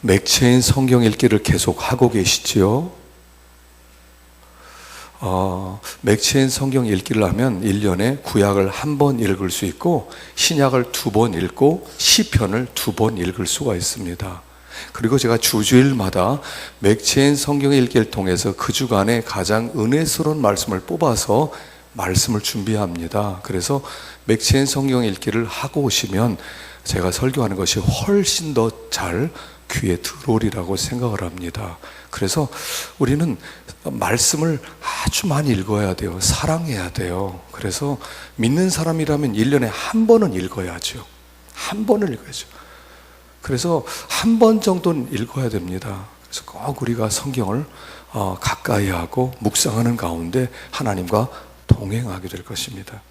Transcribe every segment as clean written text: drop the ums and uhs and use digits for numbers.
맥체인 성경 읽기를 계속 하고 계시지요? 맥체인 성경 읽기를 하면 1년에 구약을 한 번 읽을 수 있고 신약을 2번 읽고 시편을 2번 읽을 수가 있습니다. 그리고 제가 주주일마다 맥체인 성경 읽기를 통해서 그 주간에 가장 은혜스러운 말씀을 뽑아서 말씀을 준비합니다. 그래서 맥체인 성경 읽기를 하고 오시면 제가 설교하는 것이 훨씬 더 잘 귀에 들어오리라고 생각을 합니다. 그래서 우리는 말씀을 아주 많이 읽어야 돼요. 사랑해야 돼요. 그래서 믿는 사람이라면 1년에 한 번은 읽어야죠. 한 번을 읽어야죠. 그래서 한 번 정도는 읽어야 됩니다. 그래서 꼭 우리가 성경을 가까이 하고 묵상하는 가운데 하나님과 동행하게 될 것입니다.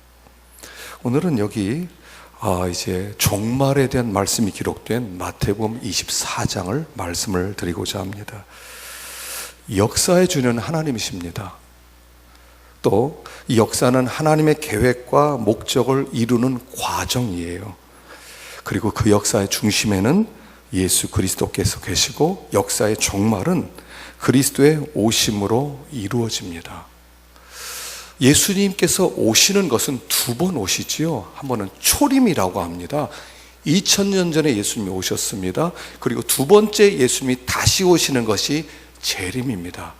오늘은 여기 이제 종말에 대한 말씀이 기록된 마태복음 24장을 말씀을 드리고자 합니다. 역사의 주는 하나님이십니다. 또 이 역사는 하나님의 계획과 목적을 이루는 과정이에요. 그리고 그 역사의 중심에는 예수 그리스도께서 계시고 역사의 종말은 그리스도의 오심으로 이루어집니다. 예수님께서 오시는 것은 2번 오시지요. 한 번은 초림이라고 합니다. 2000년 전에 예수님이 오셨습니다. 그리고 2번째 예수님이 다시 오시는 것이 재림입니다.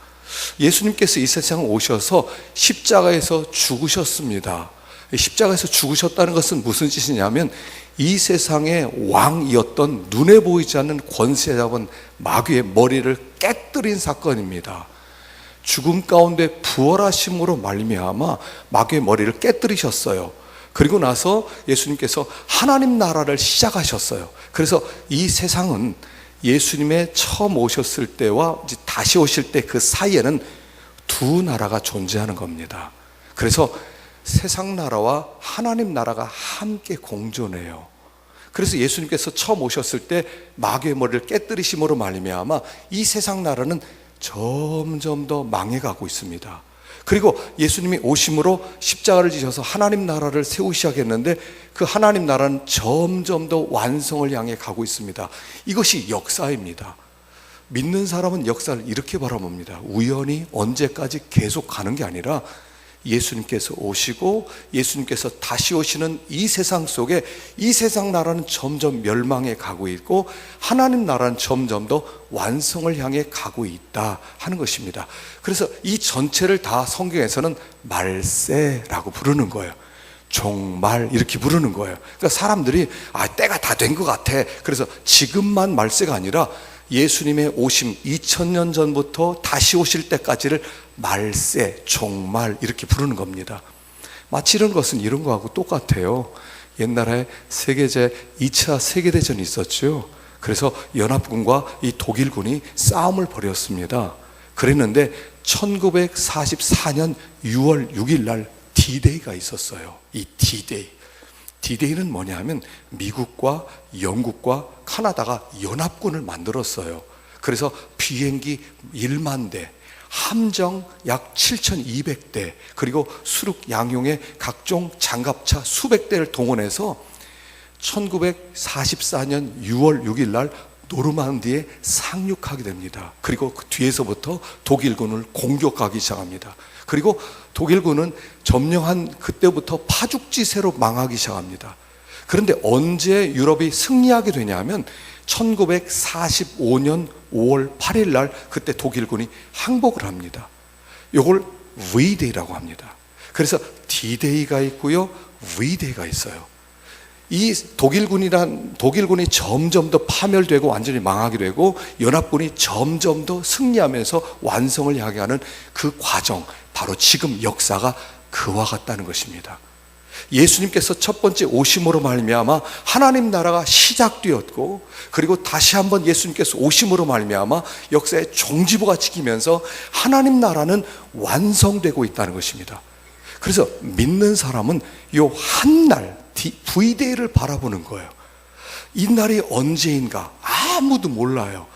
예수님께서 이 세상에 오셔서 십자가에서 죽으셨습니다. 십자가에서 죽으셨다는 것은 무슨 뜻이냐면 이 세상의 왕이었던 눈에 보이지 않는 권세 잡은 마귀의 머리를 깨뜨린 사건입니다. 죽음 가운데 부활하심으로 말미암아 마귀의 머리를 깨뜨리셨어요. 그리고 나서 예수님께서 하나님 나라를 시작하셨어요. 그래서 이 세상은 예수님의 처음 오셨을 때와 이제 다시 오실 때 그 사이에는 2 나라가 존재하는 겁니다. 그래서 세상 나라와 하나님 나라가 함께 공존해요. 그래서 예수님께서 처음 오셨을 때 마귀의 머리를 깨뜨리심으로 말미암아 이 세상 나라는 점점 더 망해가고 있습니다. 그리고 예수님이 오심으로 십자가를 지셔서 하나님 나라를 세우시겠는데 그 하나님 나라는 점점 더 완성을 향해 가고 있습니다. 이것이 역사입니다. 믿는 사람은 역사를 이렇게 바라봅니다. 우연히 언제까지 계속 가는 게 아니라 예수님께서 오시고 예수님께서 다시 오시는 이 세상 속에 이 세상 나라는 점점 멸망해 가고 있고 하나님 나라는 점점 더 완성을 향해 가고 있다 하는 것입니다. 그래서 이 전체를 다 성경에서는 말세라고 부르는 거예요. 종말 이렇게 부르는 거예요. 그러니까 사람들이 때가 다 된 것 같아. 그래서 지금만 말세가 아니라 예수님의 오심 2000년 전부터 다시 오실 때까지를 말세, 종말 이렇게 부르는 겁니다. 마치 이런 것은 이런 거하고 똑같아요. 옛날에 2차 세계대전이 있었죠. 그래서 연합군과 이 독일군이 싸움을 벌였습니다. 그랬는데 1944년 6월 6일 날 D-Day가 있었어요. 이 D-Day. D-Day는 뭐냐 하면 미국과 영국과 카나다가 연합군을 만들었어요. 그래서 비행기 1만 대, 함정 약 7,200대, 그리고 수륙 양용의 각종 장갑차 수백 대를 동원해서 1944년 6월 6일 날 노르만디에 상륙하게 됩니다. 그리고 그 뒤에서부터 독일군을 공격하기 시작합니다. 그리고 독일군은 점령한 그때부터 파죽지세로 망하기 시작합니다. 그런데 언제 유럽이 승리하게 되냐면 1945년 5월 8일 날 그때 독일군이 항복을 합니다. 이걸 V-Day라고 합니다. 그래서 D-Day가 있고요, V-Day가 있어요. 이 독일군이 점점 더 파멸되고 완전히 망하게 되고 연합군이 점점 더 승리하면서 완성을 향해 하는 그 과정, 바로 지금 역사가 그와 같다는 것입니다. 예수님께서 첫 번째 오심으로 말미암아 하나님 나라가 시작되었고, 그리고 다시 한번 예수님께서 오심으로 말미암아 역사의 종지부가 찍히면서 하나님 나라는 완성되고 있다는 것입니다. 그래서 믿는 사람은 요 한 날 V-Day를 바라보는 거예요. 이 날이 언제인가 아무도 몰라요.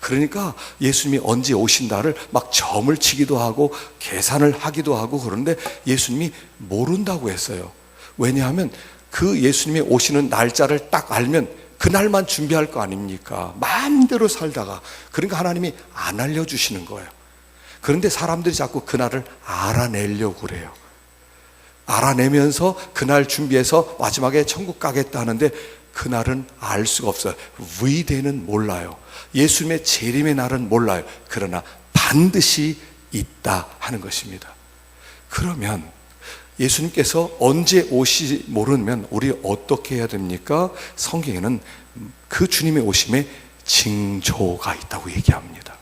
그러니까 예수님이 언제 오신다를 막 점을 치기도 하고 계산을 하기도 하고 그런데 예수님이 모른다고 했어요. 왜냐하면 그 예수님이 오시는 날짜를 딱 알면 그날만 준비할 거 아닙니까? 마음대로 살다가. 그러니까 하나님이 안 알려주시는 거예요. 그런데 사람들이 자꾸 그날을 알아내려고 그래요. 알아내면서 그날 준비해서 마지막에 천국 가겠다 하는데 그날은 알 수가 없어요. 위대는 몰라요. 예수님의 재림의 날은 몰라요. 그러나 반드시 있다 하는 것입니다. 그러면 예수님께서 언제 오실지 모르면 우리 어떻게 해야 됩니까? 성경에는 그 주님의 오심에 징조가 있다고 얘기합니다.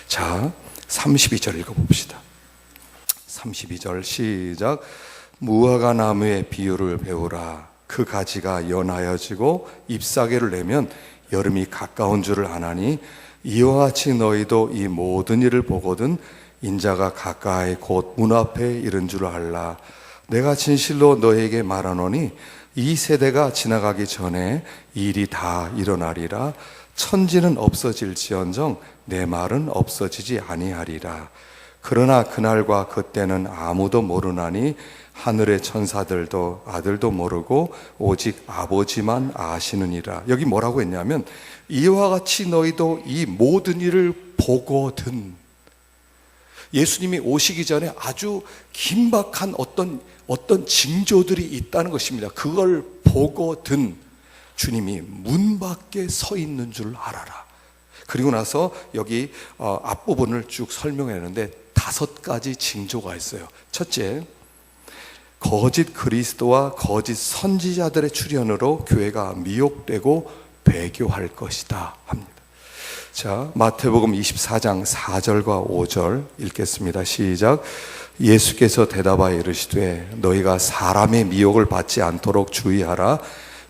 자, 32절 읽어봅시다. 32절 시작. 무화과 나무의 비유를 배우라. 그 가지가 연하여지고 잎사귀를 내면 여름이 가까운 줄을 아나니 이와 같이 너희도 이 모든 일을 보거든 인자가 가까이 곧 문 앞에 이른 줄 알라. 내가 진실로 너에게 말하노니 이 세대가 지나가기 전에 이 일이 다 일어나리라. 천지는 없어질지언정 내 말은 없어지지 아니하리라. 그러나 그날과 그때는 아무도 모르나니 하늘의 천사들도 아들도 모르고 오직 아버지만 아시느니라. 여기 뭐라고 했냐면 이와 같이 너희도 이 모든 일을 보거든. 예수님이 오시기 전에 아주 긴박한 어떤 징조들이 있다는 것입니다. 그걸 보거든 주님이 문 밖에 서 있는 줄 알아라. 그리고 나서 여기 앞부분을 쭉 설명했는데 5가지 징조가 있어요. 첫째, 거짓 그리스도와 거짓 선지자들의 출현으로 교회가 미혹되고 배교할 것이다 합니다. 자, 마태복음 24장 4절과 5절 읽겠습니다. 시작. 예수께서 대답하여 이르시되 너희가 사람의 미혹을 받지 않도록 주의하라.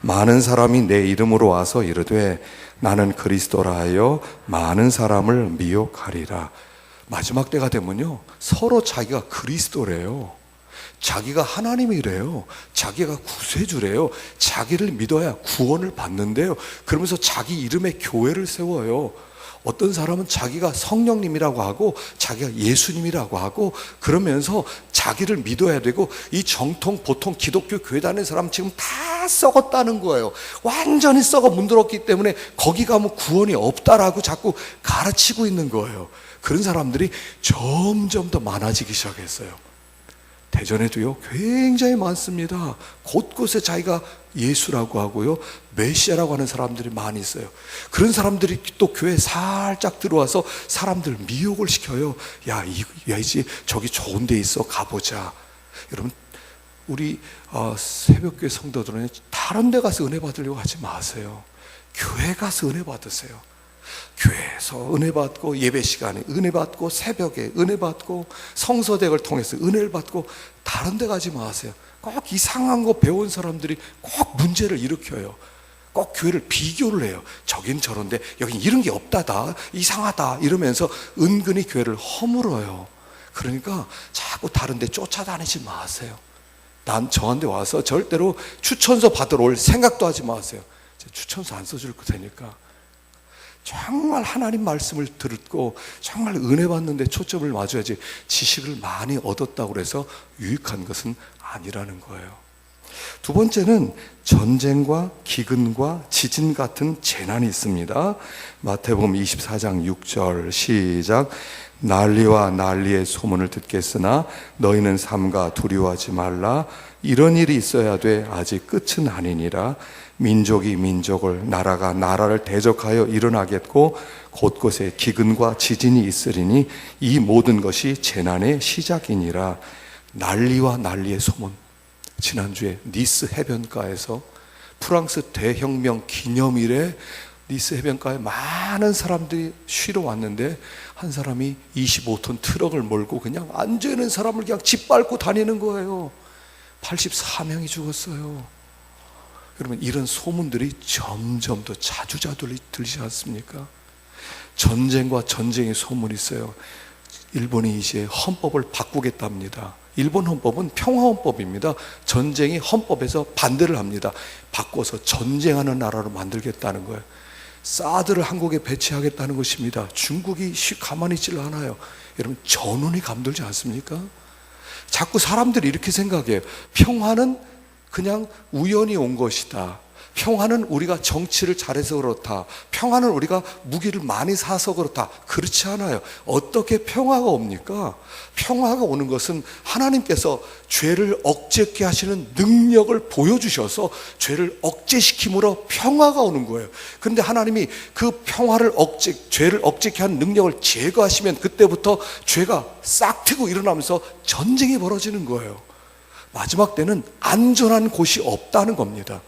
많은 사람이 내 이름으로 와서 이르되 나는 그리스도라 하여 많은 사람을 미혹하리라. 마지막 때가 되면요, 서로 자기가 그리스도래요. 자기가 하나님이래요. 자기가 구세주래요. 자기를 믿어야 구원을 받는데요. 그러면서 자기 이름의 교회를 세워요. 어떤 사람은 자기가 성령님이라고 하고 자기가 예수님이라고 하고 그러면서 자기를 믿어야 되고, 이 정통 보통 기독교 교회 다니는 사람 지금 다 썩었다는 거예요. 완전히 썩어 문드렀기 때문에 거기 가면 구원이 없다라고 자꾸 가르치고 있는 거예요. 그런 사람들이 점점 더 많아지기 시작했어요. 대전에도요 굉장히 많습니다. 곳곳에 자기가 예수라고 하고요 메시아라고 하는 사람들이 많이 있어요. 그런 사람들이 또 교회에 살짝 들어와서 사람들 미혹을 시켜요. 야, 이지 저기 좋은 데 있어, 가보자. 여러분, 우리 새벽교회 성도들은 다른 데 가서 은혜 받으려고 하지 마세요. 교회 가서 은혜 받으세요. 교회에서 은혜 받고, 예배 시간에 은혜 받고, 새벽에 은혜 받고, 성서대학을 통해서 은혜를 받고, 다른 데 가지 마세요. 꼭 이상한 거 배운 사람들이 꼭 문제를 일으켜요. 꼭 교회를 비교를 해요. 저긴 저런데 여긴 이런 게 없다다, 이상하다 이러면서 은근히 교회를 허물어요. 그러니까 자꾸 다른 데 쫓아다니지 마세요. 난 저한테 와서 절대로 추천서 받으러 올 생각도 하지 마세요. 추천서 안 써줄 테니까 정말 하나님 말씀을 듣고 정말 은혜 받는 데 초점을 맞춰야지 지식을 많이 얻었다고 해서 유익한 것은 아니라는 거예요. 두 번째는 전쟁과 기근과 지진 같은 재난이 있습니다. 마태복음 24장 6절 시작. 난리와 난리의 소문을 듣겠으나 너희는 삼가 두려워하지 말라. 이런 일이 있어야 돼 아직 끝은 아니니라. 민족이 민족을, 나라가 나라를 대적하여 일어나겠고 곳곳에 기근과 지진이 있으리니 이 모든 것이 재난의 시작이니라. 난리와 난리의 소문. 지난주에 니스 해변가에서 프랑스 대혁명 기념일에 니스 해변가에 많은 사람들이 쉬러 왔는데 한 사람이 25톤 트럭을 몰고 그냥 앉아있는 사람을 그냥 짓밟고 다니는 거예요. 84명이 죽었어요. 그러면 이런 소문들이 점점 더 자주자주 들리지 않습니까? 전쟁과 전쟁의 소문이 있어요. 일본이 이제 헌법을 바꾸겠답니다. 일본 헌법은 평화헌법입니다. 전쟁이 헌법에서 반대를 합니다. 바꿔서 전쟁하는 나라로 만들겠다는 거예요. 사드를 한국에 배치하겠다는 것입니다. 중국이 가만히 있질 않아요. 여러분, 전운이 감돌지 않습니까? 자꾸 사람들이 이렇게 생각해요. 평화는 그냥 우연히 온 것이다. 평화는 우리가 정치를 잘해서 그렇다. 평화는 우리가 무기를 많이 사서 그렇다. 그렇지 않아요. 어떻게 평화가 옵니까? 평화가 오는 것은 하나님께서 죄를 억제케 하시는 능력을 보여주셔서 죄를 억제시킴으로 평화가 오는 거예요. 그런데 하나님이 그 평화를 죄를 억제케 하는 능력을 제거하시면 그때부터 죄가 싹트고 일어나면서 전쟁이 벌어지는 거예요. 마지막 때는 안전한 곳이 없다는 겁니다.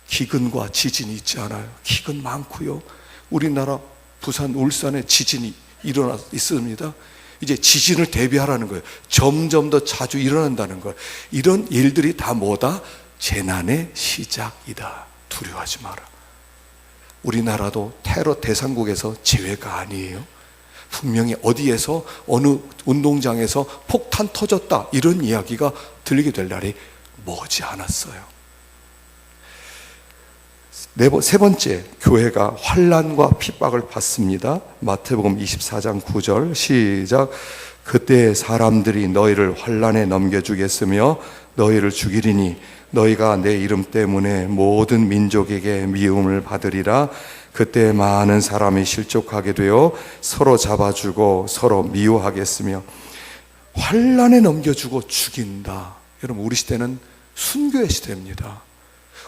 기근과 지진이 있지 않아요. 기근 많고요. 우리나라 부산, 울산에 지진이 있습니다. 이제 지진을 대비하라는 거예요. 점점 더 자주 일어난다는 거예요. 이런 일들이 다 뭐다? 재난의 시작이다. 두려워하지 마라. 우리나라도 테러 대상국에서 제외가 아니에요. 분명히 어디에서 어느 운동장에서 폭탄 터졌다 이런 이야기가 들리게 될 날이 머지 않았어요. 세 번째, 교회가 환난과 핍박을 받습니다. 마태복음 24장 9절 시작. 그때 사람들이 너희를 환난에 넘겨주겠으며 너희를 죽이리니 너희가 내 이름 때문에 모든 민족에게 미움을 받으리라. 그때 많은 사람이 실족하게 되어 서로 잡아주고 서로 미워하겠으며. 환난에 넘겨주고 죽인다. 여러분, 우리 시대는 순교의 시대입니다.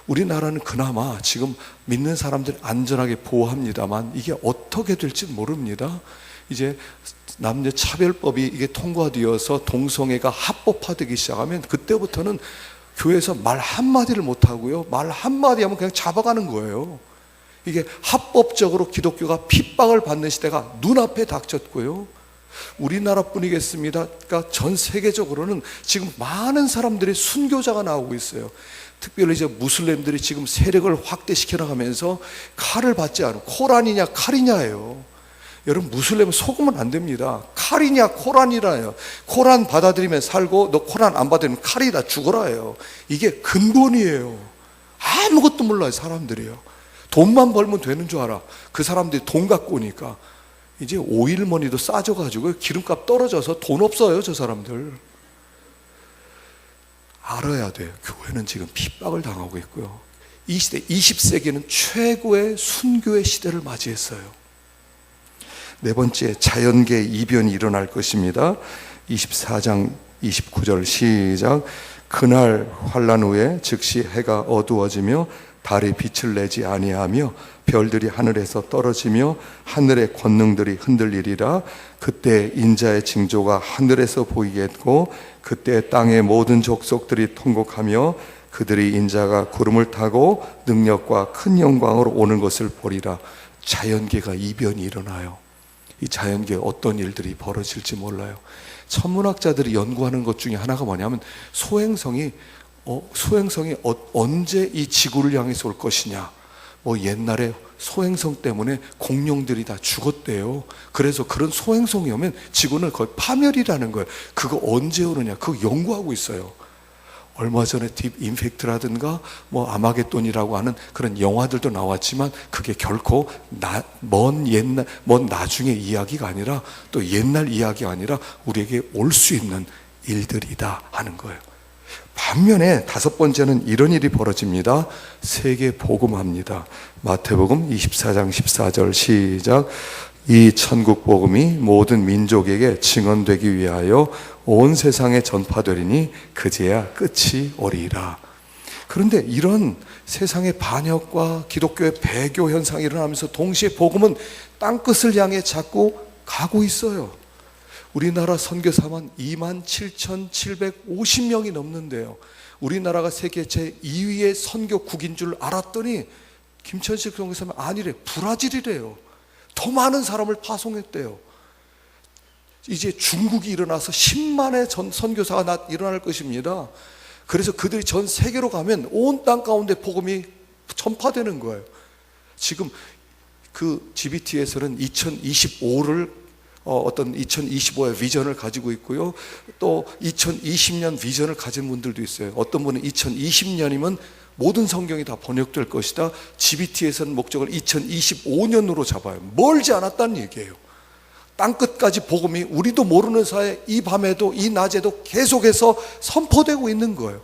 우리나라는 그나마 지금 믿는 사람들 안전하게 보호합니다만 이게 어떻게 될지 모릅니다. 이제 남녀 차별법이 이게 통과되어서 동성애가 합법화되기 시작하면 그때부터는 교회에서 말 한마디를 못하고요, 말 한마디 하면 그냥 잡아가는 거예요. 이게 합법적으로 기독교가 핍박을 받는 시대가 눈앞에 닥쳤고요. 우리나라뿐이겠습니다. 그러니까 전 세계적으로는 지금 많은 사람들이 순교자가 나오고 있어요. 특별히 이제 무슬림들이 지금 세력을 확대시켜 나가면서 칼을 받지 않은, 코란이냐 칼이냐예요. 여러분, 무슬림은 속으면 안 됩니다. 칼이냐 코란이라요. 코란 받아들이면 살고 너 코란 안 받아들이면 칼이다 죽어라예요. 이게 근본이에요. 아무것도 몰라요 사람들이요. 돈만 벌면 되는 줄 알아. 그 사람들이 돈 갖고 오니까 이제 오일머니도 싸져가지고 기름값 떨어져서 돈 없어요 저 사람들. 알아야 돼요. 교회는 지금 핍박을 당하고 있고요. 이 시대 20세기는 최고의 순교의 시대를 맞이했어요. 네 번째, 자연계의 이변이 일어날 것입니다. 24장 29절 시작. 그날 환난 후에 즉시 해가 어두워지며 달이 빛을 내지 아니하며 별들이 하늘에서 떨어지며 하늘의 권능들이 흔들리리라. 그때 인자의 징조가 하늘에서 보이겠고 그때 땅의 모든 족속들이 통곡하며 그들이 인자가 구름을 타고 능력과 큰 영광으로 오는 것을 보리라. 자연계가 이변이 일어나요. 이 자연계에 어떤 일들이 벌어질지 몰라요. 천문학자들이 연구하는 것 중에 하나가 뭐냐면 소행성이 언제 이 지구를 향해서 올 것이냐. 뭐 옛날에 소행성 때문에 공룡들이 다 죽었대요. 그래서 그런 소행성이 오면 지구는 거의 파멸이라는 거예요. 그거 언제 오느냐, 그거 연구하고 있어요. 얼마 전에 딥 임팩트라든가 뭐 아마겟돈이라고 하는 그런 영화들도 나왔지만 그게 결코 먼 나중의 이야기가 아니라 또 옛날 이야기가 아니라 우리에게 올 수 있는 일들이다 하는 거예요. 반면에 다섯 번째는 이런 일이 벌어집니다. 세계 복음합니다. 마태복음 24장 14절 시작. 이 천국 복음이 모든 민족에게 증언되기 위하여 온 세상에 전파되리니 그제야 끝이 오리라. 그런데 이런 세상의 반역과 기독교의 배교 현상이 일어나면서 동시에 복음은 땅끝을 향해 자꾸 가고 있어요. 우리나라 선교사만 27,750명이 넘는데요. 우리나라가 세계 제2위의 선교국인 줄 알았더니 김천식 선교사는 아니래, 브라질이래요. 더 많은 사람을 파송했대요. 이제 중국이 일어나서 10만의 선교사가 일어날 것입니다. 그래서 그들이 전 세계로 가면 온 땅 가운데 복음이 전파되는 거예요. 지금 그 GBT에서는 2025를 어떤 2025의 비전을 가지고 있고요. 또 2020년 비전을 가진 분들도 있어요. 어떤 분은 2020년이면 모든 성경이 다 번역될 것이다. GBT에서는 목적을 2025년으로 잡아요. 멀지 않았다는 얘기예요. 땅끝까지 복음이 우리도 모르는 사이에 이 밤에도 이 낮에도 계속해서 선포되고 있는 거예요.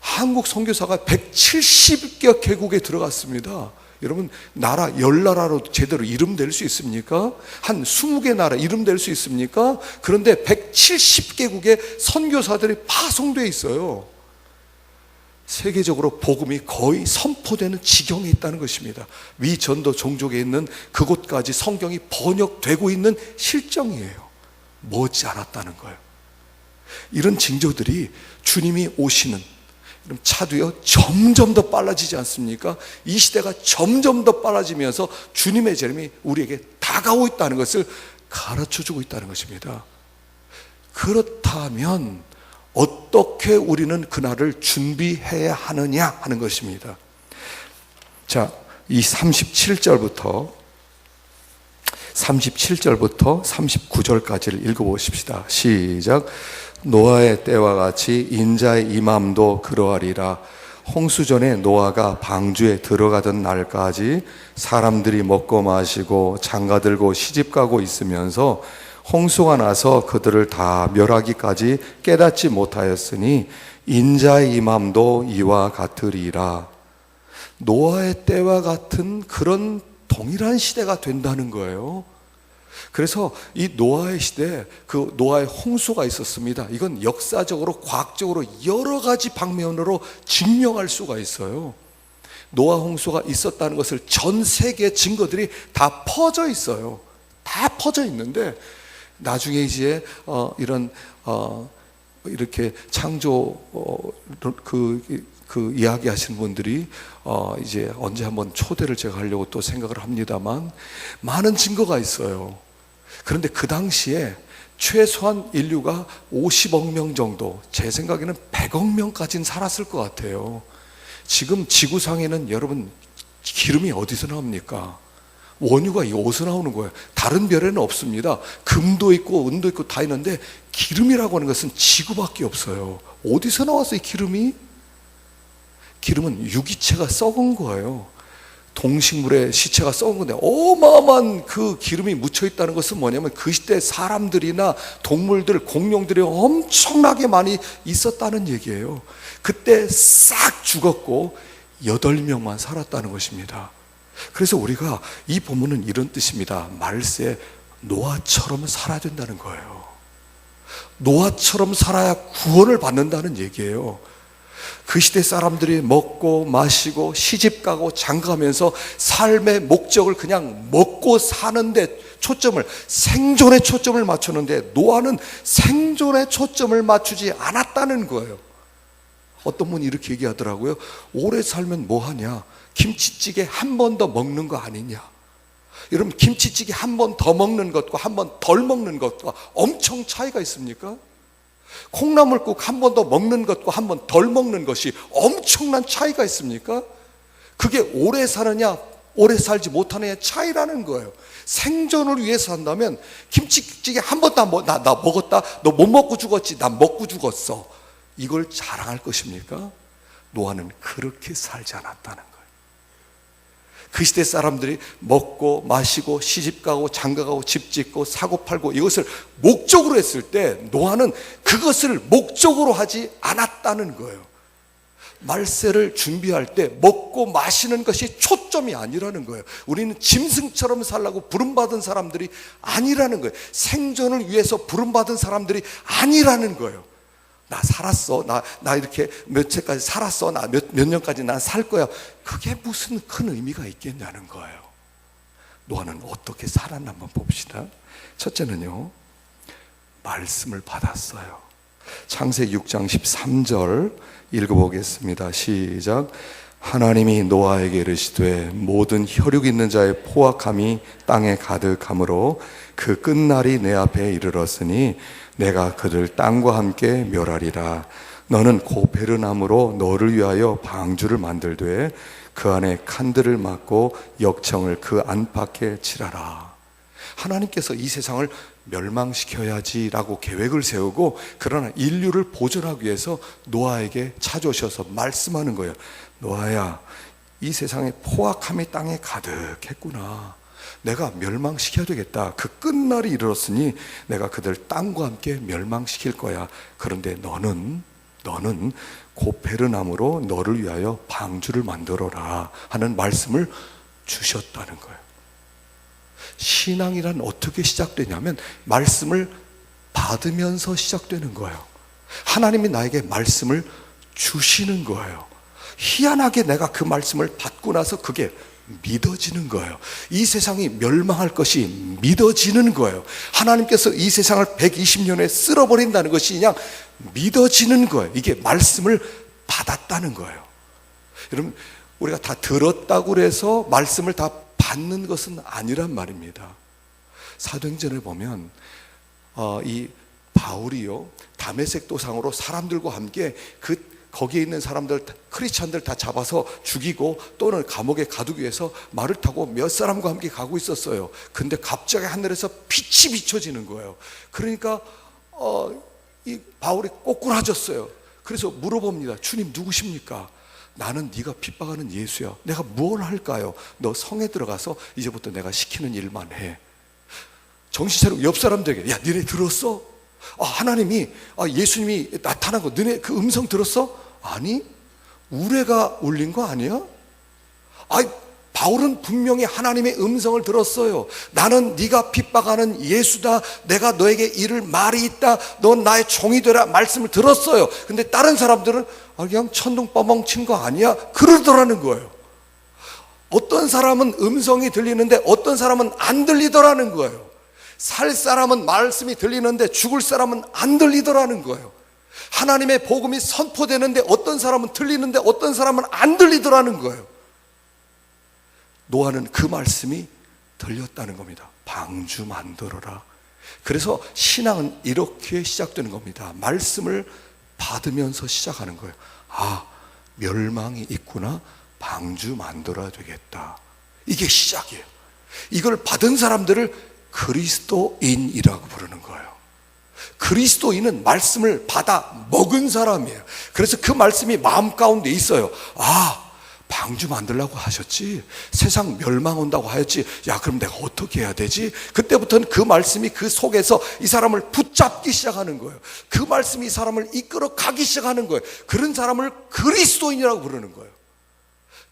한국 선교사가 170개 개국에 들어갔습니다. 여러분, 나라 10나라로 제대로 이름 될 수 있습니까? 한 20개 나라 이름 될 수 있습니까? 그런데 170개국의 선교사들이 파송되어 있어요. 세계적으로 복음이 거의 선포되는 지경에 있다는 것입니다. 위전도 종족에 있는 그곳까지 성경이 번역되고 있는 실정이에요. 머지않았다는 거예요. 이런 징조들이 주님이 오시는, 그럼 차도요 점점 더 빨라지지 않습니까? 이 시대가 점점 더 빨라지면서 주님의 재림이 우리에게 다가오고 있다는 것을 가르쳐주고 있다는 것입니다. 그렇다면 어떻게 우리는 그날을 준비해야 하느냐 하는 것입니다. 자, 이 37절부터 39절까지를 읽어보십시다. 시작. 노아의 때와 같이 인자의 임함도 그러하리라. 홍수 전에 노아가 방주에 들어가던 날까지 사람들이 먹고 마시고 장가들고 시집가고 있으면서 홍수가 나서 그들을 다 멸하기까지 깨닫지 못하였으니 인자의 임함도 이와 같으리라. 노아의 때와 같은 그런 동일한 시대가 된다는 거예요. 그래서 이 노아의 시대에 그 노아의 홍수가 있었습니다. 이건 역사적으로 과학적으로 여러 가지 방면으로 증명할 수가 있어요. 노아 홍수가 있었다는 것을 전 세계 증거들이 다 퍼져 있어요. 다 퍼져 있는데 나중에 이제 이렇게 창조 그 이야기하시는 분들이 이제 언제 한번 초대를 제가 하려고 또 생각을 합니다만 많은 증거가 있어요. 그런데 그 당시에 최소한 인류가 50억 명 정도, 제 생각에는 100억 명까지는 살았을 것 같아요. 지금 지구상에는 여러분 기름이 어디서 나옵니까? 원유가 어디서 나오는 거예요? 다른 별에는 없습니다. 금도 있고 은도 있고 다 있는데 기름이라고 하는 것은 지구밖에 없어요. 어디서 나왔어요, 이 기름이? 기름은 유기체가 썩은 거예요. 동식물의 시체가 썩은 건데 어마어마한 그 기름이 묻혀 있다는 것은 뭐냐면 그 시대 사람들이나 동물들, 공룡들이 엄청나게 많이 있었다는 얘기예요. 그때 싹 죽었고 8명만 살았다는 것입니다. 그래서 우리가 이 본문은 이런 뜻입니다. 말세 노아처럼 살아야 된다는 거예요. 노아처럼 살아야 구원을 받는다는 얘기예요. 그 시대 사람들이 먹고 마시고 시집가고 장가가면서 삶의 목적을 그냥 먹고 사는데 초점을, 생존에 초점을 맞췄는데 노아는 생존에 초점을 맞추지 않았다는 거예요. 어떤 분이 이렇게 얘기하더라고요. 오래 살면 뭐하냐? 김치찌개 한 번 더 먹는 거 아니냐? 여러분, 김치찌개 한 번 더 먹는 것과 한 번 덜 먹는 것과 엄청 차이가 있습니까? 콩나물국 한 번 더 먹는 것과 한 번 덜 먹는 것이 엄청난 차이가 있습니까? 그게 오래 사느냐 오래 살지 못하느냐의 차이라는 거예요. 생존을 위해서 한다면 김치찌개 한 번 더 나 먹었다, 너 못 먹고 죽었지, 난 먹고 죽었어, 이걸 자랑할 것입니까? 노아는 그렇게 살지 않았다는 거예요. 그 시대 사람들이 먹고 마시고 시집가고 장가가고 집 짓고 사고 팔고 이것을 목적으로 했을 때 노아는 그것을 목적으로 하지 않았다는 거예요. 말세를 준비할 때 먹고 마시는 것이 초점이 아니라는 거예요. 우리는 짐승처럼 살라고 부름받은 사람들이 아니라는 거예요. 생존을 위해서 부름받은 사람들이 아니라는 거예요. 나 살았어, 나 이렇게 몇 해까지 살았어, 나 몇 년까지 난 살 거야, 그게 무슨 큰 의미가 있겠냐는 거예요. 노아는 어떻게 살았나 한번 봅시다. 첫째는요, 말씀을 받았어요. 창세기 6장 13절 읽어보겠습니다. 시작. 하나님이 노아에게 이르시되 모든 혈육 있는 자의 포악함이 땅에 가득하므로 그 끝날이 내 앞에 이르렀으니 내가 그들 땅과 함께 멸하리라. 너는 고페르나무로 너를 위하여 방주를 만들되 그 안에 칸들을 막고 역청을 그 안팎에 칠하라. 하나님께서 이 세상을 멸망시켜야지라고 계획을 세우고, 그러나 인류를 보존하기 위해서 노아에게 찾아오셔서 말씀하는 거예요. 노아야, 이 세상에 포악함이 땅에 가득했구나. 내가 멸망시켜야 되겠다. 그 끝날이 이르렀으니 내가 그들 땅과 함께 멸망시킬 거야. 그런데 너는 너는 고페르나무로 너를 위하여 방주를 만들어라 하는 말씀을 주셨다는 거예요. 신앙이란 어떻게 시작되냐면 말씀을 받으면서 시작되는 거예요. 하나님이 나에게 말씀을 주시는 거예요. 희한하게 내가 그 말씀을 받고 나서 그게 믿어지는 거예요. 이 세상이 멸망할 것이 믿어지는 거예요. 하나님께서 이 세상을 120년에 쓸어버린다는 것이 그냥 믿어지는 거예요. 이게 말씀을 받았다는 거예요. 여러분, 우리가 다 들었다고 해서 말씀을 다 받는 것은 아니란 말입니다. 사도행전을 보면 이 바울이요, 다메섹 도상으로 사람들과 함께 거기에 있는 사람들, 크리스찬들 다 잡아서 죽이고 또는 감옥에 가두기 위해서 말을 타고 몇 사람과 함께 가고 있었어요. 근데 갑자기 하늘에서 빛이 비춰지는 거예요. 그러니까 이 바울이 꼬꾸라졌어요. 그래서 물어봅니다. 주님 누구십니까? 나는 네가 핍박하는 예수야. 내가 뭘 할까요? 너 성에 들어가서 이제부터 내가 시키는 일만 해. 정신 차리고 옆 사람들에게, 야 너네 들었어? 하나님이 예수님이 나타난 거 너네 그 음성 들었어? 아니, 우레가 울린 거 아니야? 바울은 분명히 하나님의 음성을 들었어요. 나는 네가 핍박하는 예수다. 내가 너에게 이를 말이 있다. 넌 나의 종이 되라 말씀을 들었어요. 근데 다른 사람들은 그냥 천둥빠멍 친 거 아니야? 그러더라는 거예요. 어떤 사람은 음성이 들리는데 어떤 사람은 안 들리더라는 거예요. 살 사람은 말씀이 들리는데 죽을 사람은 안 들리더라는 거예요. 하나님의 복음이 선포되는데 어떤 사람은 들리는데 어떤 사람은 안 들리더라는 거예요. 노아는 그 말씀이 들렸다는 겁니다. 방주 만들어라. 그래서 신앙은 이렇게 시작되는 겁니다. 말씀을 받으면서 시작하는 거예요. 멸망이 있구나. 방주 만들어야 되겠다. 이게 시작이에요. 이걸 받은 사람들을 그리스도인이라고 부르는 거예요. 그리스도인은 말씀을 받아 먹은 사람이에요. 그래서 그 말씀이 마음 가운데 있어요. 방주 만들라고 하셨지, 세상 멸망 온다고 하였지, 야 그럼 내가 어떻게 해야 되지? 그때부터는 그 말씀이 그 속에서 이 사람을 붙잡기 시작하는 거예요. 그 말씀이 이 사람을 이끌어 가기 시작하는 거예요. 그런 사람을 그리스도인이라고 부르는 거예요.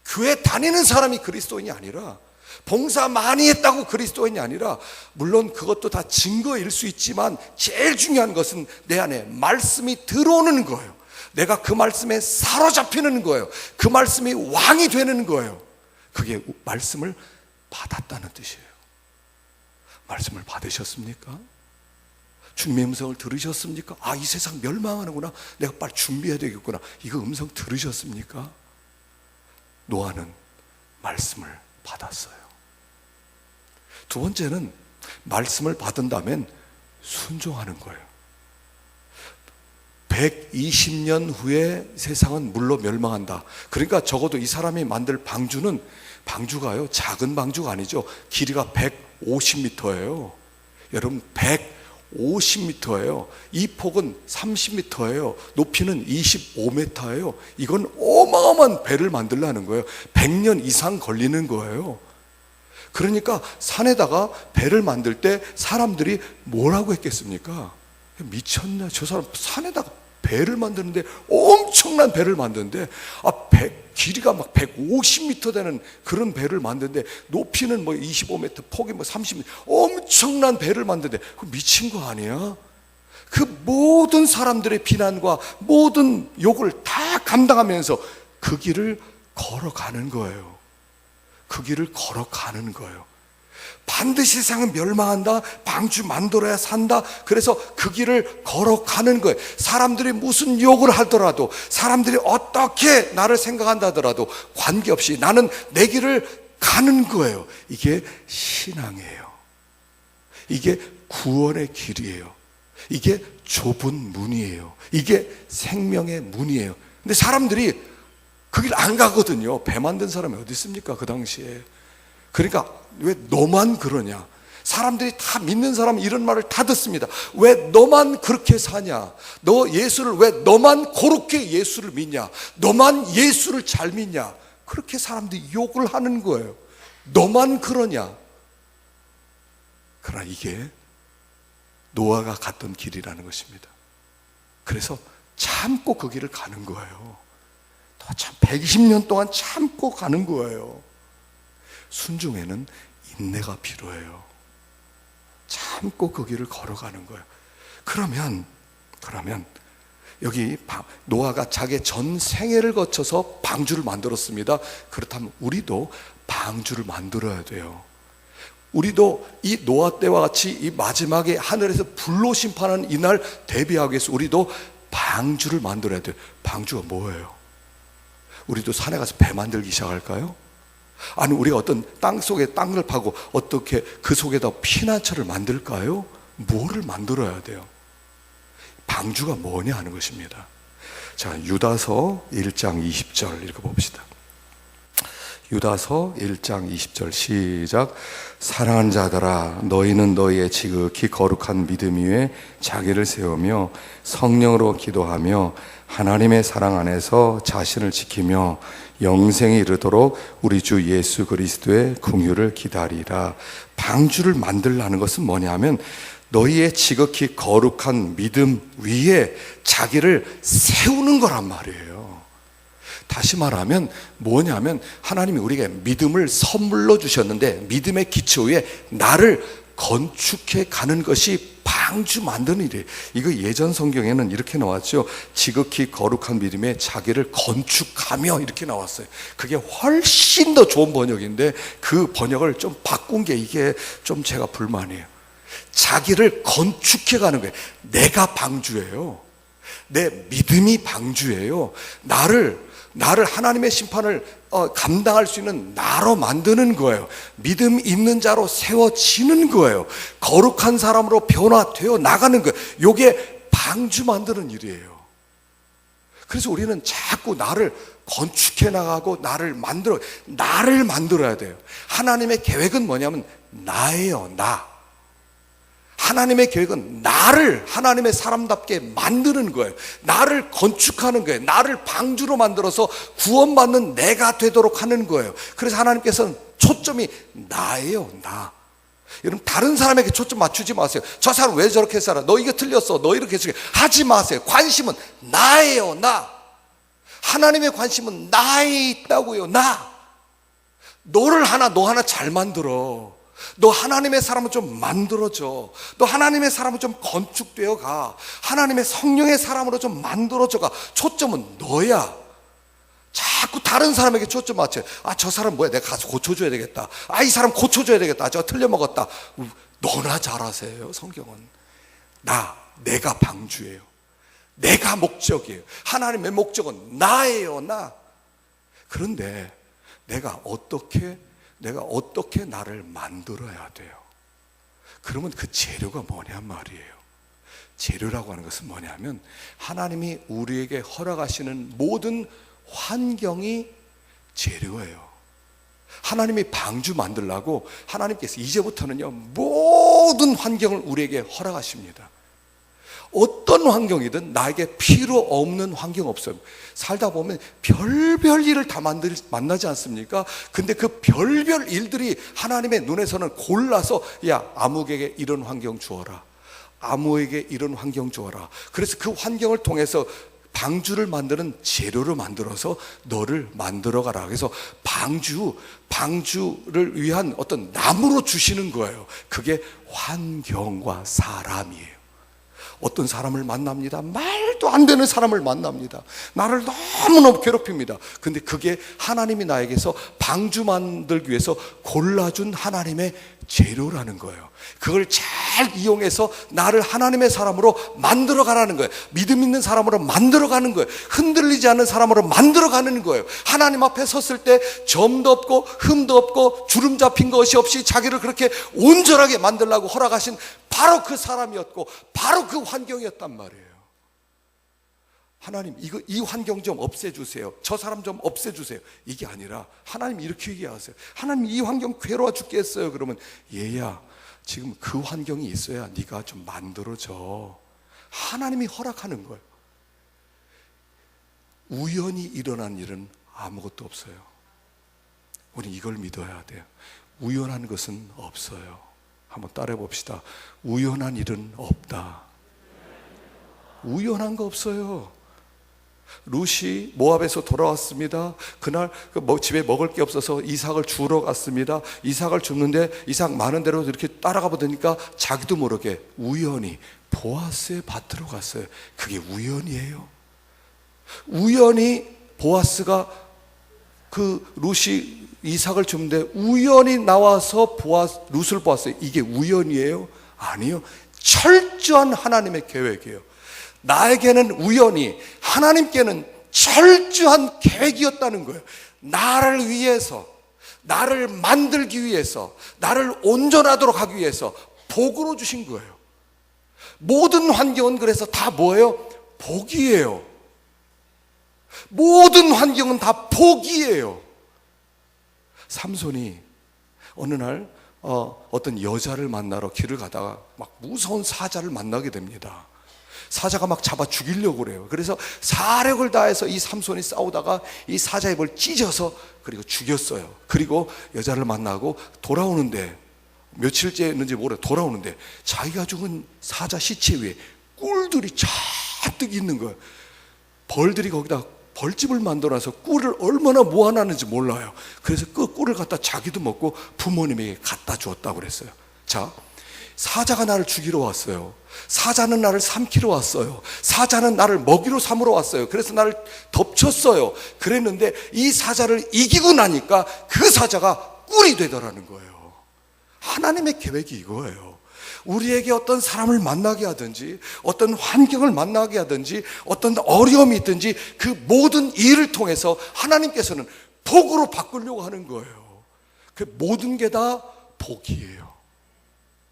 교회 다니는 사람이 그리스도인이 아니라, 봉사 많이 했다고 그리스도인이 아니라, 물론 그것도 다 증거일 수 있지만 제일 중요한 것은 내 안에 말씀이 들어오는 거예요. 내가 그 말씀에 사로잡히는 거예요. 그 말씀이 왕이 되는 거예요. 그게 말씀을 받았다는 뜻이에요. 말씀을 받으셨습니까? 주님의 음성을 들으셨습니까? 이 세상 멸망하는구나. 내가 빨리 준비해야 되겠구나. 이거 음성 들으셨습니까? 노아는 말씀을 받았어요. 두 번째는 말씀을 받은 다음엔 순종하는 거예요. 120년 후에 세상은 물로 멸망한다. 그러니까 적어도 이 사람이 만들 방주가요, 작은 방주가 아니죠. 길이가 150m예요. 여러분 150m예요. 이 폭은 30m예요. 높이는 25m예요. 이건 어마어마한 배를 만들려는 거예요. 100년 이상 걸리는 거예요. 그러니까 산에다가 배를 만들 때 사람들이 뭐라고 했겠습니까? 미쳤냐, 저 사람 산에다가 배를 만드는데, 엄청난 배를 만드는데, 길이가 막 150m 되는 그런 배를 만드는데, 높이는 25m, 폭이 30m, 엄청난 배를 만드는데, 그 미친 거 아니야? 그 모든 사람들의 비난과 모든 욕을 다 감당하면서 그 길을 걸어가는 거예요. 그 길을 걸어가는 거예요. 반드시 세상은 멸망한다. 방주 만들어야 산다. 그래서 그 길을 걸어가는 거예요. 사람들이 무슨 욕을 하더라도, 사람들이 어떻게 나를 생각한다 하더라도 관계없이 나는 내 길을 가는 거예요. 이게 신앙이에요. 이게 구원의 길이에요. 이게 좁은 문이에요. 이게 생명의 문이에요. 근데 사람들이 그 길 안 가거든요. 배 만든 사람이 어디 있습니까? 그 당시에. 그러니까 왜 너만 그러냐? 사람들이 다 믿는 사람은 이런 말을 다 듣습니다. 왜 너만 그렇게 사냐? 너 예수를 왜 너만 그렇게 예수를 믿냐? 너만 예수를 잘 믿냐? 그렇게 사람들이 욕을 하는 거예요. 너만 그러냐? 그러나 이게 노아가 갔던 길이라는 것입니다. 그래서 참고 그 길을 가는 거예요. 참 120년 동안 참고 가는 거예요. 순종에는 인내가 필요해요. 참고 그 길을 걸어가는 거예요. 그러면 여기 노아가 자기의 전 생애를 거쳐서 방주를 만들었습니다. 그렇다면 우리도 방주를 만들어야 돼요. 우리도 이 노아 때와 같이 이 마지막에 하늘에서 불로 심판하는 이날 대비하기 위해서 우리도 방주를 만들어야 돼요. 방주가 뭐예요? 우리도 산에 가서 배 만들기 시작할까요? 아니 우리가 어떤 땅 속에 땅을 파고 어떻게 그 속에다 피난처를 만들까요? 뭐를 만들어야 돼요? 방주가 뭐냐 하는 것입니다. 자, 유다서 1장 20절 읽어봅시다. 유다서 1장 20절 시작. 사랑하는 자들아, 너희는 너희의 지극히 거룩한 믿음 위에 자기를 세우며 성령으로 기도하며 하나님의 사랑 안에서 자신을 지키며 영생에 이르도록 우리 주 예수 그리스도의 긍휼을 기다리라. 방주를 만들라는 것은 뭐냐면 너희의 지극히 거룩한 믿음 위에 자기를 세우는 거란 말이에요. 다시 말하면 뭐냐면 하나님이 우리에게 믿음을 선물로 주셨는데 믿음의 기초 위에 나를 건축해 가는 것이 방주 만드는 일이에요. 이거 예전 성경에는 이렇게 나왔죠. 지극히 거룩한 믿음에 자기를 건축하며 이렇게 나왔어요. 그게 훨씬 더 좋은 번역인데 그 번역을 좀 바꾼 게 이게 좀 제가 불만이에요. 자기를 건축해 가는 거예요. 내가 방주예요. 내 믿음이 방주예요. 나를 하나님의 심판을 감당할 수 있는 나로 만드는 거예요. 믿음 있는 자로 세워지는 거예요. 거룩한 사람으로 변화되어 나가는 거예요. 이게 방주 만드는 일이에요. 그래서 우리는 자꾸 나를 건축해 나가고 나를 만들어야 돼요. 하나님의 계획은 뭐냐면 나예요. 나. 하나님의 계획은 나를 하나님의 사람답게 만드는 거예요. 나를 건축하는 거예요. 나를 방주로 만들어서 구원받는 내가 되도록 하는 거예요. 그래서 하나님께서는 초점이 나예요. 나. 여러분 다른 사람에게 초점 맞추지 마세요. 저 사람 왜 저렇게 살아? 너 이거 틀렸어. 너 이렇게 했어. 하지 마세요. 관심은 나예요. 나. 하나님의 관심은 나에 있다고요. 나. 너 하나 잘 만들어. 너 하나님의 사람을 좀 만들어줘. 너 하나님의 사람을 좀 건축되어 가. 하나님의 성령의 사람으로 좀 만들어줘 가. 초점은 너야. 자꾸 다른 사람에게 초점 맞춰요. 아, 저 사람 뭐야? 내가 가서 고쳐줘야 되겠다. 아, 이 사람 고쳐줘야 되겠다. 저 틀려먹었다. 너나 잘하세요. 성경은 내가 방주예요. 내가 목적이에요. 하나님의 목적은 나예요. 나. 그런데 내가 어떻게 나를 만들어야 돼요? 그러면 그 재료가 뭐냔 말이에요. 재료라고 하는 것은 뭐냐면 하나님이 우리에게 허락하시는 모든 환경이 재료예요. 하나님이 방주 만들라고 하나님께서 이제부터는요 모든 환경을 우리에게 허락하십니다. 어떤 환경이든 나에게 필요 없는 환경 없어요. 살다 보면 별별 일을 다 만나지 않습니까? 근데 그 별별 일들이 하나님의 눈에서는 골라서 야, 아무에게 이런 환경 주어라. 아무에게 이런 환경 주어라. 그래서 그 환경을 통해서 방주를 만드는 재료를 만들어서 너를 만들어 가라. 그래서 방주를 위한 어떤 나무로 주시는 거예요. 그게 환경과 사람이에요. 어떤 사람을 만납니다. 말도 안 되는 사람을 만납니다. 나를 너무너무 괴롭힙니다. 근데 그게 하나님이 나에게서 방주 만들기 위해서 골라준 하나님의 재료라는 거예요. 그걸 잘 이용해서 나를 하나님의 사람으로 만들어 가라는 거예요. 믿음 있는 사람으로 만들어 가는 거예요. 흔들리지 않는 사람으로 만들어 가는 거예요. 하나님 앞에 섰을 때 점도 없고 흠도 없고 주름 잡힌 것이 없이 자기를 그렇게 온전하게 만들라고 허락하신 바로 그 사람이었고 바로 그 환경이었단 말이에요. 하나님 이 환경 좀 없애주세요. 저 사람 좀 없애주세요. 이게 아니라 하나님 이렇게 얘기하세요. 하나님 이 환경 괴로워 죽겠어요. 그러면 얘야 지금 그 환경이 있어야 네가 좀 만들어져. 하나님이 허락하는 거예요. 우연히 일어난 일은 아무것도 없어요. 우리 이걸 믿어야 돼요. 우연한 것은 없어요. 한번 따라해 봅시다. 우연한 일은 없다. 우연한 거 없어요. 룻이 모압에서 돌아왔습니다. 그날 집에 먹을 게 없어서 이삭을 주러 갔습니다. 이삭을 줍는데 이삭 많은 대로 이렇게 따라가 보니까 자기도 모르게 우연히 보아스의 밭으로 갔어요. 그게 우연이에요. 우연히 보아스가 그 룻이 이삭을 줍는데 우연히 나와서 룻을 보았어요. 이게 우연이에요? 아니요. 철저한 하나님의 계획이에요. 나에게는 우연히, 하나님께는 철저한 계획이었다는 거예요. 나를 위해서, 나를 만들기 위해서, 나를 온전하도록 하기 위해서 복으로 주신 거예요. 모든 환경은 그래서 다 뭐예요? 복이에요. 모든 환경은 다 복이에요. 삼손이 어느 날 어떤 여자를 만나러 길을 가다가 막 무서운 사자를 만나게 됩니다. 사자가 막 잡아 죽이려고 그래요. 그래서 사력을 다해서 이 삼손이 싸우다가 이 사자의 입을 찢어서 그리고 죽였어요. 그리고 여자를 만나고 돌아오는데, 며칠째 했는지 모르겠어요. 돌아오는데 자기가 죽은 사자 시체 위에 꿀들이 잔뜩 있는 거예요. 벌들이 거기다 벌집을 만들어서 꿀을 얼마나 모아놨는지 몰라요. 그래서 그 꿀을 갖다 자기도 먹고 부모님에게 갖다 주었다고 그랬어요. 자, 사자가 나를 죽이러 왔어요. 사자는 나를 삼키러 왔어요. 사자는 나를 먹이로 삼으러 왔어요. 그래서 나를 덮쳤어요. 그랬는데 이 사자를 이기고 나니까 그 사자가 꿀이 되더라는 거예요. 하나님의 계획이 이거예요. 우리에게 어떤 사람을 만나게 하든지, 어떤 환경을 만나게 하든지, 어떤 어려움이 있든지 그 모든 일을 통해서 하나님께서는 복으로 바꾸려고 하는 거예요. 그 모든 게 다 복이에요.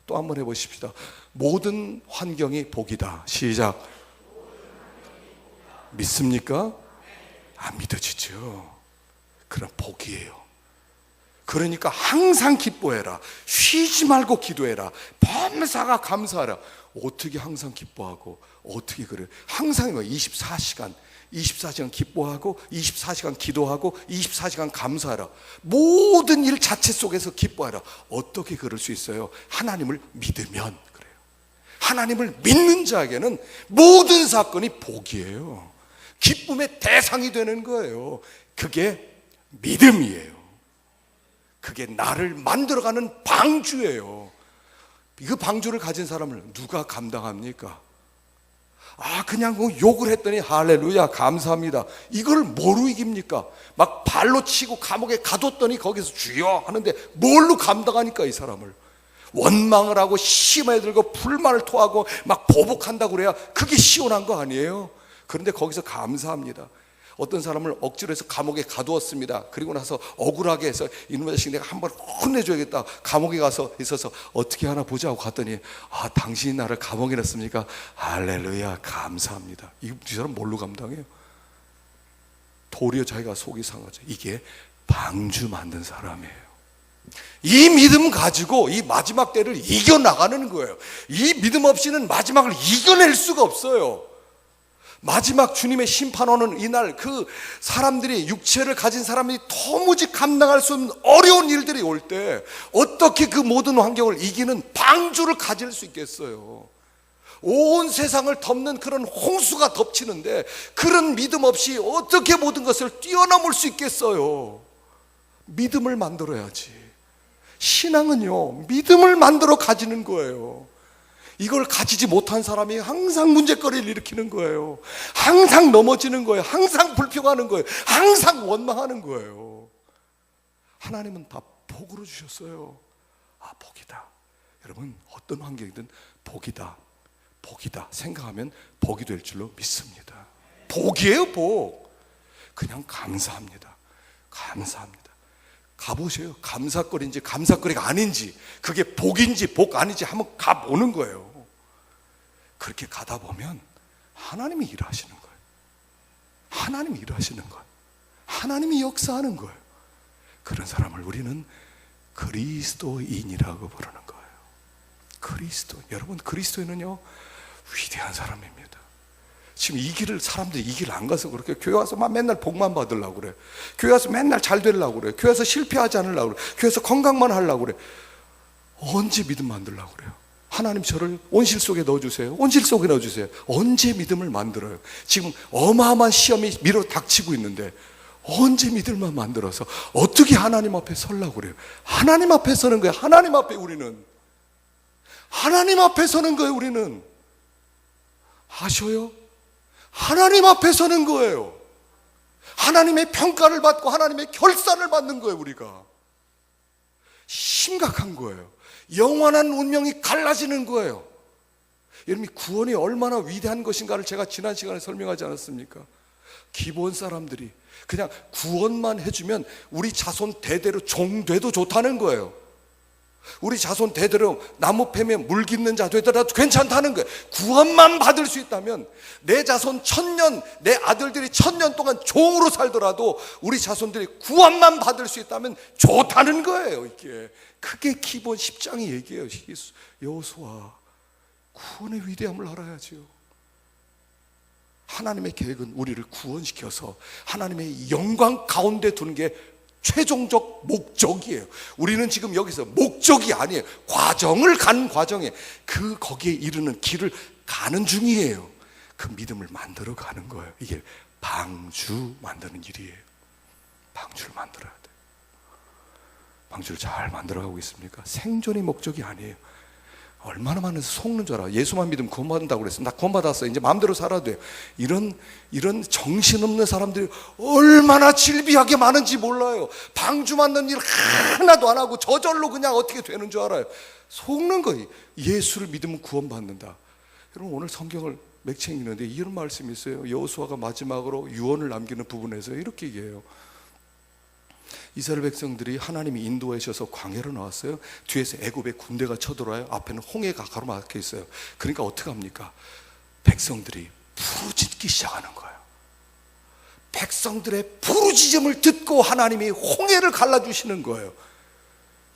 또 한번 해보십시다. 모든 환경이 복이다. 시작. 믿습니까? 안 믿어지죠. 그런 복이에요. 그러니까 항상 기뻐해라. 쉬지 말고 기도해라. 범사가 감사하라. 어떻게 항상 기뻐하고 어떻게 그래? 항상 24시간 기뻐하고 24시간 기도하고 24시간 감사하라. 모든 일 자체 속에서 기뻐하라. 어떻게 그럴 수 있어요? 하나님을 믿으면 그래요. 하나님을 믿는 자에게는 모든 사건이 복이에요. 기쁨의 대상이 되는 거예요. 그게 믿음이에요. 그게 나를 만들어가는 방주예요. 그 방주를 가진 사람을 누가 감당합니까? 그냥 욕을 했더니 할렐루야 감사합니다. 이걸 뭐로 이깁니까? 막 발로 치고 감옥에 가뒀더니 거기서 주여 하는데 뭘로 감당하니까 이 사람을. 원망을 하고 심하게 들고 불만을 토하고 막 보복한다고 그래야 그게 시원한 거 아니에요? 그런데 거기서 감사합니다. 어떤 사람을 억지로 해서 감옥에 가두었습니다. 그리고 나서 억울하게 해서 이놈의 자식 내가 한번 혼내줘야겠다. 감옥에 가서 있어서 어떻게 하나 보자 하고 갔더니 당신이 나를 감옥에 넣습니까? 할렐루야 감사합니다. 이 사람 뭘로 감당해요? 도리어 자기가 속이 상하죠. 이게 방주 만든 사람이에요. 이 믿음 가지고 이 마지막 때를 이겨나가는 거예요. 이 믿음 없이는 마지막을 이겨낼 수가 없어요. 마지막 주님의 심판 오는 이날 그 사람들이 육체를 가진 사람이 도무지 감당할 수 없는 어려운 일들이 올 때 어떻게 그 모든 환경을 이기는 방주를 가질 수 있겠어요? 온 세상을 덮는 그런 홍수가 덮치는데 그런 믿음 없이 어떻게 모든 것을 뛰어넘을 수 있겠어요? 믿음을 만들어야지. 신앙은요 믿음을 만들어 가지는 거예요. 이걸 가지지 못한 사람이 항상 문제거리를 일으키는 거예요. 항상 넘어지는 거예요. 항상 불평하는 거예요. 항상 원망하는 거예요. 하나님은 다 복으로 주셨어요. 복이다. 여러분 어떤 환경이든 복이다. 복이다 생각하면 복이 될 줄로 믿습니다. 복이에요 복. 그냥 감사합니다. 감사합니다. 가보세요. 감사거리인지 감사거리가 아닌지, 그게 복인지 복 아닌지 한번 가보는 거예요. 그렇게 가다 보면 하나님이 일하시는 거예요. 하나님이 일하시는 거예요. 하나님이 역사하는 거예요. 그런 사람을 우리는 그리스도인이라고 부르는 거예요. 그리스도. 여러분 그리스도인은요 위대한 사람입니다. 지금 이 길을 사람들이 이 길 안 가서 그렇게 교회 와서 막 맨날 복만 받으려고 그래. 교회 와서 맨날 잘 되려고 그래. 교회 와서 실패하지 않으려고 그래. 교회 와서 건강만 하려고 그래. 언제 믿음 만들려고 그래요? 하나님 저를 온실 속에 넣어주세요. 온실 속에 넣어주세요. 언제 믿음을 만들어요? 지금 어마어마한 시험이 밀어 닥치고 있는데 언제 믿음만 만들어서 어떻게 하나님 앞에 서려고 그래요? 하나님 앞에 서는 거예요. 하나님 앞에 우리는. 하나님 앞에 서는 거예요. 우리는. 아셔요? 하나님 앞에 서는 거예요. 하나님의 평가를 받고 하나님의 결산을 받는 거예요. 우리가. 심각한 거예요. 영원한 운명이 갈라지는 거예요. 여러분, 구원이 얼마나 위대한 것인가를 제가 지난 시간에 설명하지 않았습니까? 기본 사람들이 그냥 구원만 해주면 우리 자손 대대로 종돼도 좋다는 거예요. 우리 자손 대대로 나무 패며 물 깃는 자 되더라도 괜찮다는 거예요. 구원만 받을 수 있다면 내 자손 1000년, 내 아들들이 1000년 동안 종으로 살더라도 우리 자손들이 구원만 받을 수 있다면 좋다는 거예요. 이게 그게 기본 10장이 얘기해요. 여호수아, 구원의 위대함을 알아야지요. 하나님의 계획은 우리를 구원시켜서 하나님의 영광 가운데 두는 게 최종적 목적이에요. 우리는 지금 여기서 목적이 아니에요. 과정을 가는 과정에 거기에 이르는 길을 가는 중이에요. 그 믿음을 만들어 가는 거예요. 이게 방주 만드는 일이에요. 방주를 만들어야 돼요. 방주를 잘 만들어 가고 있습니까? 생존이 목적이 아니에요. 얼마나 많은 속는 줄 알아. 예수만 믿으면 구원받는다고 그랬어. 나 구원받았어. 이제 마음대로 살아도 돼요. 이런 정신없는 사람들이 얼마나 질비하게 많은지 몰라요. 방주 만드는 일 하나도 안 하고 저절로 그냥 어떻게 되는 줄 알아요. 속는 거예요. 예수를 믿으면 구원받는다. 여러분, 오늘 성경을 맥책 읽는데 이런 말씀이 있어요. 여호수아가 마지막으로 유언을 남기는 부분에서 이렇게 얘기해요. 이스라엘 백성들이 하나님이 인도하셔서 광야로 나왔어요. 뒤에서 애굽의 군대가 쳐들어와요. 앞에는 홍해가 가로막혀 있어요. 그러니까 어떻게 합니까? 백성들이 부르짖기 시작하는 거예요. 백성들의 부르짖음을 듣고 하나님이 홍해를 갈라주시는 거예요.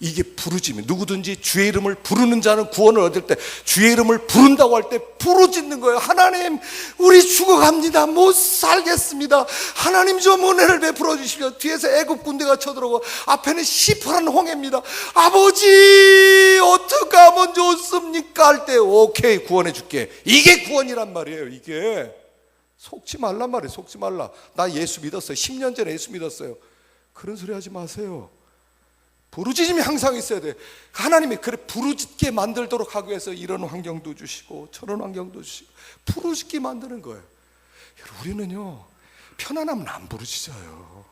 이게 부르짖음이, 누구든지 주의 이름을 부르는 자는 구원을 얻을 때, 주의 이름을 부른다고 할 때 부르짖는 거예요. 하나님, 우리 죽어갑니다. 못 살겠습니다. 하나님 좀 은혜를 베풀어 주십시오. 뒤에서 애굽 군대가 쳐들어오고 앞에는 시퍼런 홍해입니다. 아버지, 어떻게 하면 좋습니까? 할 때 오케이, 구원해 줄게. 이게 구원이란 말이에요. 이게 속지 말란 말이에요. 속지 말라. 나 예수 믿었어요. 10년 전에 예수 믿었어요. 그런 소리 하지 마세요. 부르짖음이 항상 있어야 돼. 하나님이 그래 부르짖게 만들도록 하기 위해서 이런 환경도 주시고 저런 환경도 주시고 부르짖게 만드는 거예요. 우리는요, 편안하면 안 부르짖어요.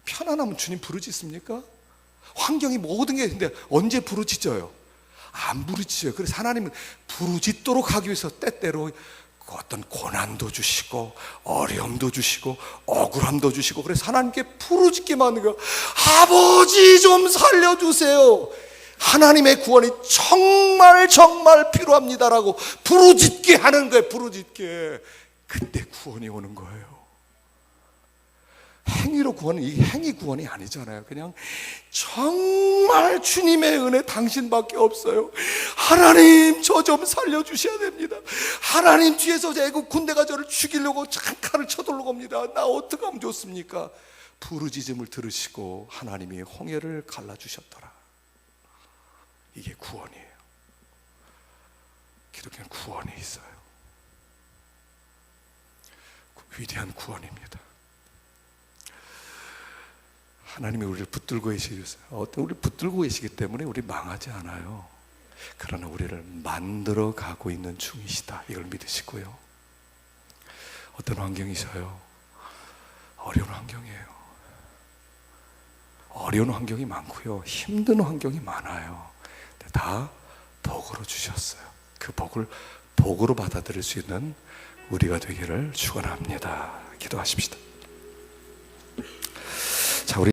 편안하면 주님 부르짖습니까? 환경이 모든 게 있는데 언제 부르짖어요? 안 부르짖어요. 그래서 하나님은 부르짖도록 하기 위해서 때때로 어떤 고난도 주시고 어려움도 주시고 억울함도 주시고, 그래서 하나님께 부르짖게 만든 거예요. 아버지 좀 살려주세요. 하나님의 구원이 정말 정말 필요합니다라고 부르짖게 하는 거예요. 부르짖게. 그때 구원이 오는 거예요. 행위로 구원은, 이게 행위 구원이 아니잖아요. 그냥 정말 주님의 은혜 당신밖에 없어요. 하나님 저 좀 살려주셔야 됩니다. 하나님 뒤에서 애국 군대가 저를 죽이려고 칼을 쳐들고 옵니다. 나 어떻게 하면 좋습니까? 부르짖음을 들으시고 하나님이 홍해를 갈라주셨더라. 이게 구원이에요. 기독교는 구원이 있어요. 위대한 구원입니다. 하나님이 우리를 붙들고 계시겠어요. 우리를 붙들고 계시기 때문에 우리 망하지 않아요. 그러나 우리를 만들어 가고 있는 중이시다, 이걸 믿으시고요. 어떤 환경이셔요? 어려운 환경이에요. 어려운 환경이 많고요, 힘든 환경이 많아요. 근데 다 복으로 주셨어요. 그 복을 복으로 받아들일 수 있는 우리가 되기를 축원합니다. 기도하십시다.